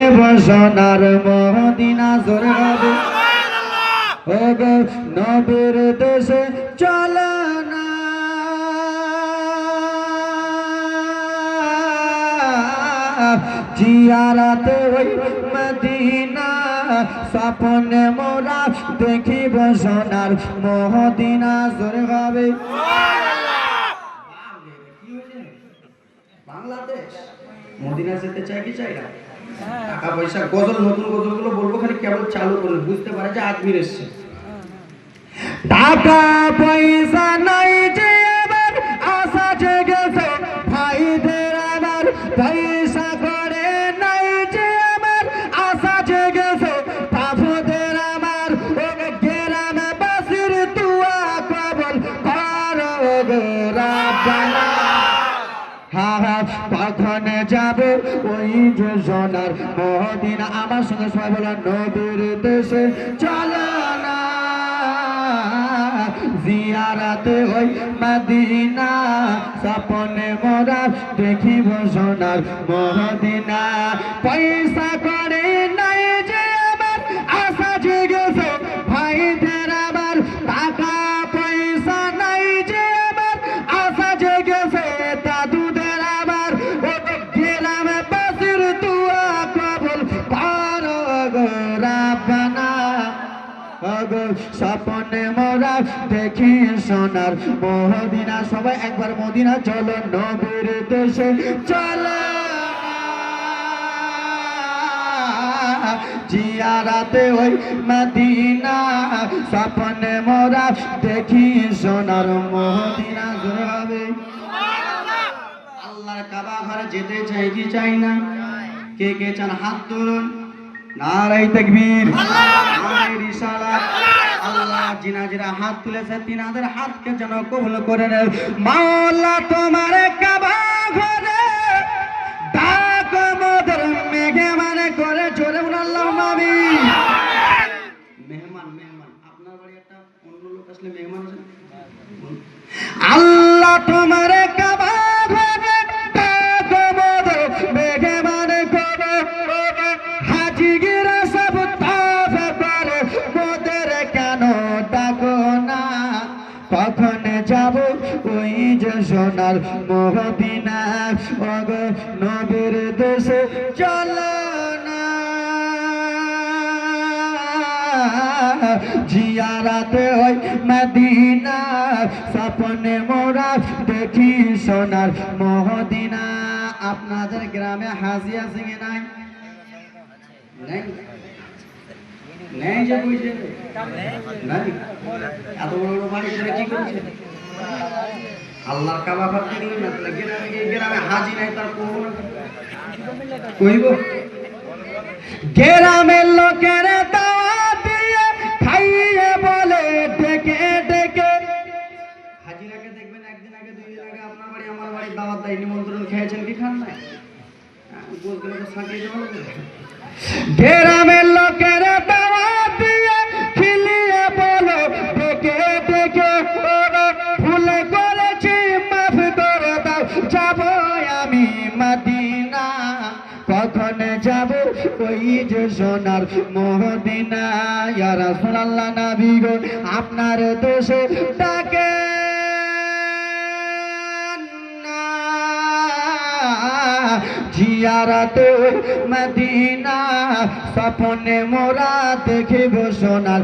সোনার মদিনা জোরে হবে ও গো নবীর দেশে চলো না জিয়ারতে ওই মদিনা স্বপ্নে মোরা দেখিব সোনার মদিনা জোরে হবে বাংলাদেশ মদিনা যেতে চাই কি চাই না টাকা পয়সা গজল নতুন গজলগুলো বলবো খালি কেবল চালু করুন বুঝতে পারে যে আজমির এসছে টাকা পয়সা নাই যে এবার আশা জেগেছে ভাইদের আমার পয়সা করে নাই যে আমার আশা জেগেছে বাবুদের আমার গ্রামে বাসির তুয়া কবল করো গো রাব্বানা কখন যাব ওই যে সোনার মদিনা আমার সঙ্গে সবাই বলো নবীর দেশে চলো না জিয়ারতে ওই মদিনা স্বপ্নে মোরা দেখিব সোনার মদিনা পয়সা করে নাই যে আমার আশা জেগেছে ভাইদের আমার টাকা পয়সা নাই যে আমার আশা জেগেছে দাদুদের আমার গ্রামে বাসির তুয়া কবল করো গো রাব্বানা স্বপ্নে মোরা দেখি সোনার মদিনা সবাই একবার মদিনা চলো নবীর দেশে চলো জিয়ারতে ওই মদিনা স্বপ্নে মোরা দেখি সোনার মদিনা জোরে হবে আল্লাহর কাবা ঘরে যেতে চাই কি চাই না কে কে চান হাত তুলুন নারায়ে তাকবীর নারায়ে রিসালাত আল্লাহ জিনাজিরা হাত তুলেছে তিনাদের হাতকে যেন কবুল করে নেন মাওলা তোমার কাবা ঘরে ডাক মোদের মেহমান করে জোরে বলুন আল্লাহুম্মা আমিন মেহমান মেহমান আপনার বাড়ি একটা অন্য লোক আসলে মেহমান আছে আল্লাহ তোমার কাবা ঘরে ডাক মোদের মেহমান করে হাজিরা সব তাফ করে মোদের কেন ডাকো না কখন যাব ওই যে সোনার মদিনা ওগো নবীর দেশে চলো না জিয়ারতে ওই মদিনা স্বপ্নে মোরা দেখি সোনার মদিনা আপনাদের গ্রামে হাজি আছে কি নাই নাই নাই যে বুঝে নাই এত বড় বড় বাড়ি করে কি করছে আল্লাহর কাবা ঘর থেকে না গ্রামে হাজি নাই তার কইব গ্রামের লোকের দাওয়াত দিয়ে খাইয়ে বলে ডেকে ডেকে হাজিরাকে দেখবেন একদিন আগে দুই দিন আগে আপনার বাড়ি আমার বাড়ি দাওয়াত দেয় নিমন্ত্রণ খেয়েছেন কি খান নাই বলতে তো সাকিয়ে দেওয়া গ্রামের লোকের দাওয়াত দিয়ে খিলিয়ে বলো ডেকে ডেকে ভুল করেছি মাফ করে দাও যাব আমি মদিনা কখন যাব ওই যে সোনার মদিনা ইয়া রাসূলুল্লাহ নবী গো আপনার দেশে ডাকে জিয়ারতে মদিনা স্বপ্নে মোরা দেখিব সোনার